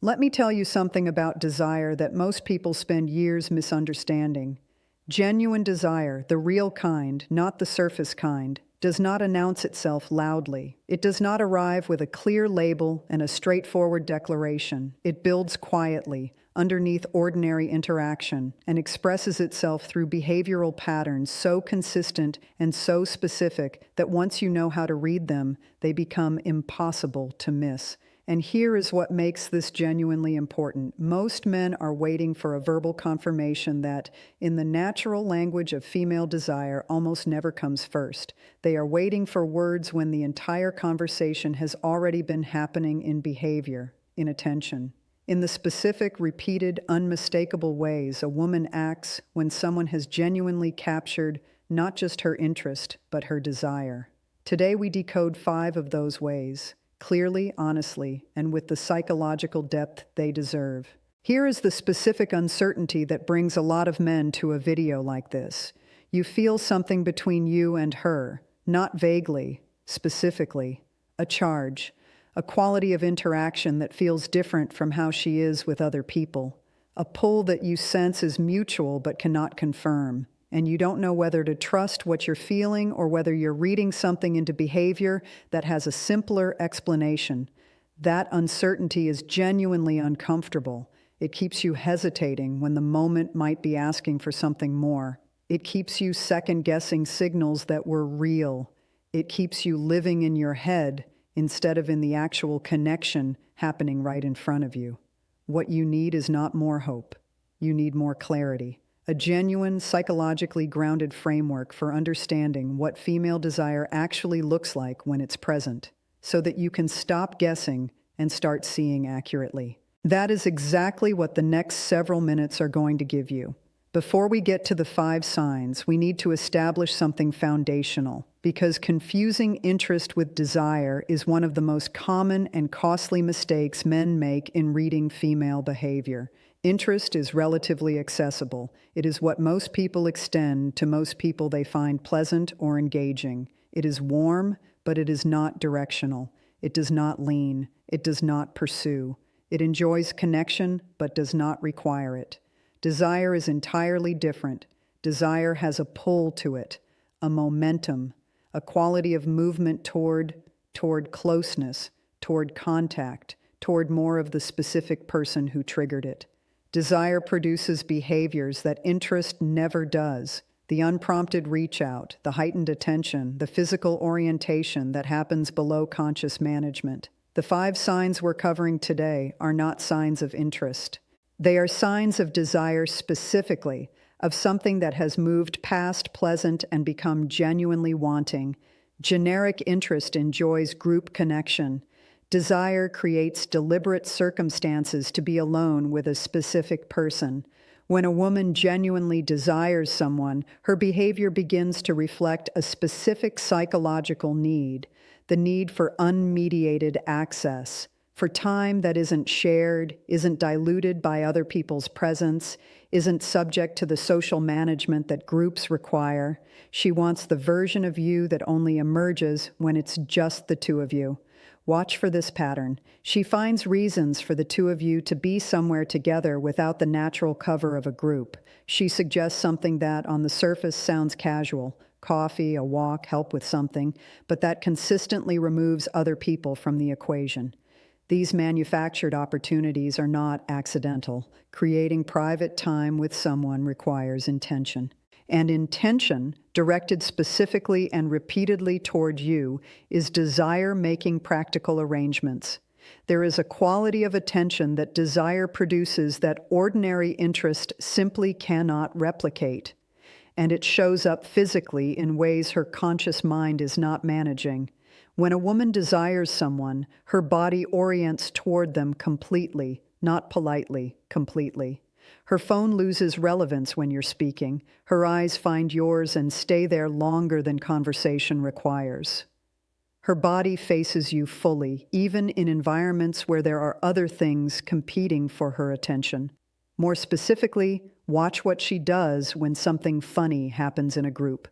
Let me tell you something about desire that most people spend years misunderstanding. Genuine desire, the real kind, not the surface kind, does not announce itself loudly. It does not arrive with a clear label and a straightforward declaration. It builds quietly, underneath ordinary interaction, and expresses itself through behavioral patterns so consistent and so specific that once you know how to read them, they become impossible to miss. And here is what makes this genuinely important. Most men are waiting for a verbal confirmation that, in the natural language of female desire, almost never comes first. They are waiting for words when the entire conversation has already been happening in behavior, in attention. In the specific, repeated, unmistakable ways a woman acts when someone has genuinely captured not just her interest, but her desire. Today we decode 5 of those ways. Clearly, honestly, and with the psychological depth they deserve. Here is the specific uncertainty that brings a lot of men to a video like this. You feel something between you and her, not vaguely, specifically. A charge, a quality of interaction that feels different from how she is with other people. A pull that you sense is mutual but cannot confirm. And you don't know whether to trust what you're feeling or whether you're reading something into behavior that has a simpler explanation. That uncertainty is genuinely uncomfortable. It keeps you hesitating when the moment might be asking for something more. It keeps you second-guessing signals that were real. It keeps you living in your head instead of in the actual connection happening right in front of you. What you need is not more hope. You need more clarity. A genuine, psychologically grounded framework for understanding what female desire actually looks like when it's present, so that you can stop guessing and start seeing accurately. That is exactly what the next several minutes are going to give you. Before we get to the 5 signs, we need to establish something foundational, because confusing interest with desire is one of the most common and costly mistakes men make in reading female behavior. Interest is relatively accessible. It is what most people extend to most people they find pleasant or engaging. It is warm, but it is not directional. It does not lean. It does not pursue. It enjoys connection, but does not require it. Desire is entirely different. Desire has a pull to it, a momentum, a quality of movement toward closeness, toward contact, toward more of the specific person who triggered it. Desire produces behaviors that interest never does. The unprompted reach out, the heightened attention, the physical orientation that happens below conscious management. The 5 signs we're covering today are not signs of interest. They are signs of desire specifically, of something that has moved past pleasant and become genuinely wanting. Generic interest enjoys group connection. Desire creates deliberate circumstances to be alone with a specific person. When a woman genuinely desires someone, her behavior begins to reflect a specific psychological need, the need for unmediated access, for time that isn't shared, isn't diluted by other people's presence, isn't subject to the social management that groups require. She wants the version of you that only emerges when it's just the 2 of you. Watch for this pattern. She finds reasons for the 2 of you to be somewhere together without the natural cover of a group. She suggests something that, on the surface, sounds casual. Coffee, a walk, help with something, but that consistently removes other people from the equation. These manufactured opportunities are not accidental. Creating private time with someone requires intention. And intention, directed specifically and repeatedly toward you, is desire making practical arrangements. There is a quality of attention that desire produces that ordinary interest simply cannot replicate. And it shows up physically in ways her conscious mind is not managing. When a woman desires someone, her body orients toward them completely, not politely, completely. Her phone loses relevance when you're speaking. Her eyes find yours and stay there longer than conversation requires. Her body faces you fully, even in environments where there are other things competing for her attention. More specifically, watch what she does when something funny happens in a group.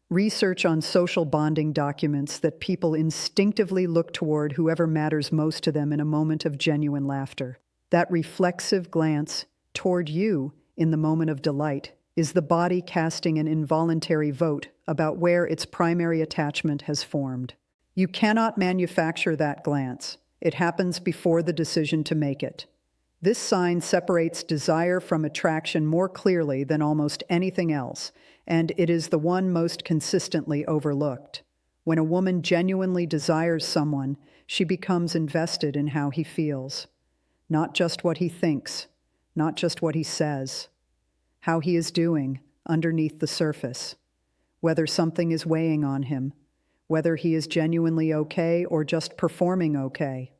Research on social bonding documents that people instinctively look toward whoever matters most to them in a moment of genuine laughter. That reflexive glance toward you in the moment of delight is the body casting an involuntary vote about where its primary attachment has formed. You cannot manufacture that glance. It happens before the decision to make it. This sign separates desire from attraction more clearly than almost anything else, and it is the one most consistently overlooked. When a woman genuinely desires someone, she becomes invested in how he feels. Not just what he thinks, not just what he says. How he is doing underneath the surface. Whether something is weighing on him. Whether he is genuinely okay or just performing okay.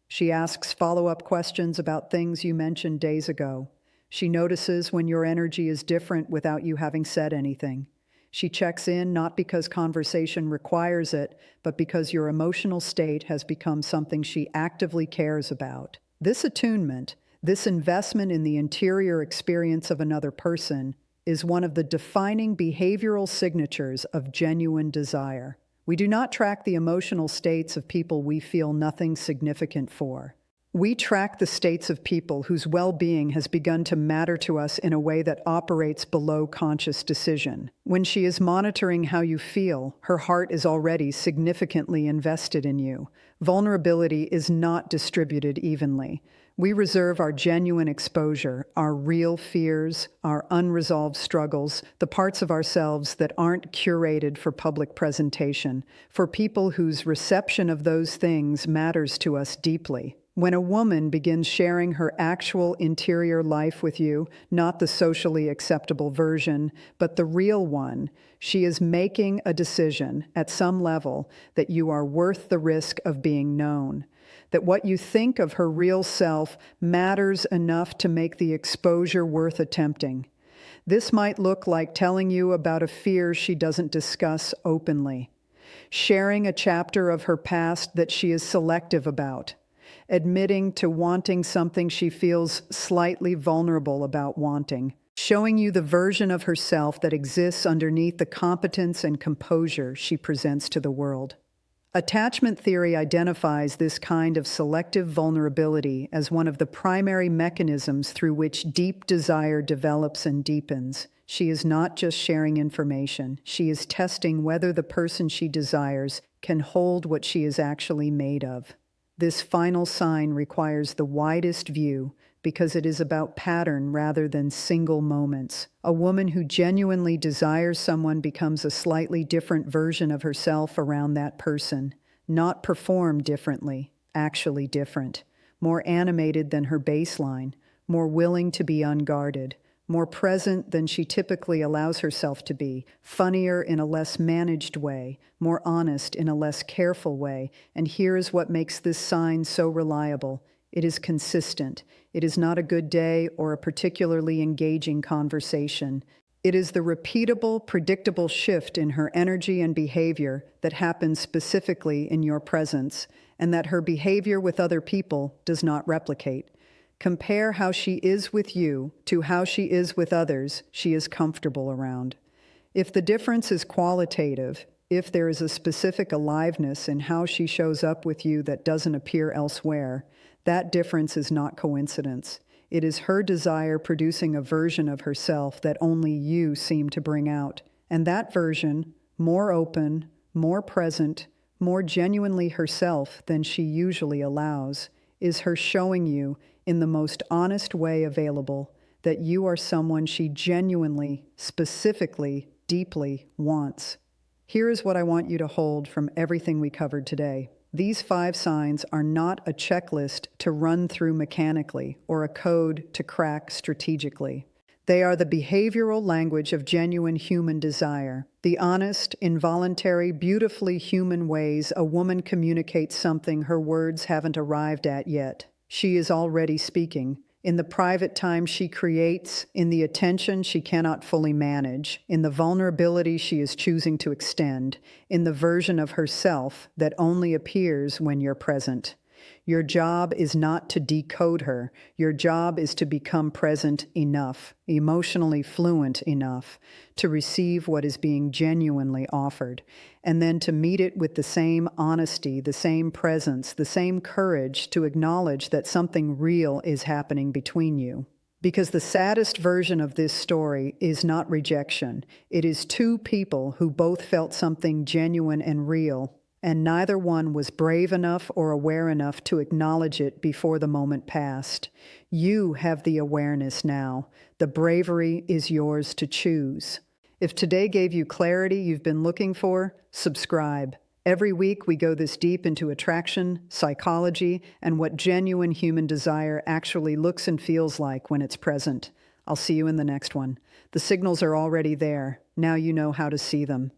She asks follow-up questions about things you mentioned days ago. She notices when your energy is different without you having said anything. She checks in not because conversation requires it, but because your emotional state has become something she actively cares about. This attunement, this investment in the interior experience of another person, is one of the defining behavioral signatures of genuine desire. We do not track the emotional states of people we feel nothing significant for. We track the states of people whose well-being has begun to matter to us in a way that operates below conscious decision. When she is monitoring how you feel, her heart is already significantly invested in you. Vulnerability is not distributed evenly. We reserve our genuine exposure, our real fears, our unresolved struggles, the parts of ourselves that aren't curated for public presentation, for people whose reception of those things matters to us deeply. When a woman begins sharing her actual interior life with you, not the socially acceptable version, but the real one, she is making a decision at some level that you are worth the risk of being known. That what you think of her real self matters enough to make the exposure worth attempting. This might look like telling you about a fear she doesn't discuss openly, sharing a chapter of her past that she is selective about, admitting to wanting something she feels slightly vulnerable about wanting, showing you the version of herself that exists underneath the competence and composure she presents to the world. Attachment theory identifies this kind of selective vulnerability as one of the primary mechanisms through which deep desire develops and deepens. She is not just sharing information. She is testing whether the person she desires can hold what she is actually made of. This final sign requires the widest view because it is about pattern rather than single moments. A woman who genuinely desires someone becomes a slightly different version of herself around that person, not performed differently, actually different, more animated than her baseline, more willing to be unguarded, more present than she typically allows herself to be, funnier in a less managed way, more honest in a less careful way. And here is what makes this sign so reliable. It is consistent. It is not a good day or a particularly engaging conversation. It is the repeatable, predictable shift in her energy and behavior that happens specifically in your presence, and that her behavior with other people does not replicate. Compare how she is with you to how she is with others she is comfortable around. If the difference is qualitative, if there is a specific aliveness in how she shows up with you that doesn't appear elsewhere, that difference is not coincidence. It is her desire producing a version of herself that only you seem to bring out. And that version, more open, more present, more genuinely herself than she usually allows, is her showing you, in the most honest way available, that you are someone she genuinely, specifically, deeply wants. Here is what I want you to hold from everything we covered today. These 5 signs are not a checklist to run through mechanically or a code to crack strategically. They are the behavioral language of genuine human desire, the honest, involuntary, beautifully human ways a woman communicates something her words haven't arrived at yet. She is already speaking. In the private time she creates, in the attention she cannot fully manage, in the vulnerability she is choosing to extend, in the version of herself that only appears when you're present. Your job is not to decode her. Your job is to become present enough, emotionally fluent enough, to receive what is being genuinely offered, and then to meet it with the same honesty, the same presence, the same courage to acknowledge that something real is happening between you. Because the saddest version of this story is not rejection. It is two people who both felt something genuine and real, and neither one was brave enough or aware enough to acknowledge it before the moment passed. You have the awareness now. The bravery is yours to choose. If today gave you clarity you've been looking for, subscribe. Every week we go this deep into attraction, psychology, and what genuine human desire actually looks and feels like when it's present. I'll see you in the next one. The signals are already there. Now you know how to see them.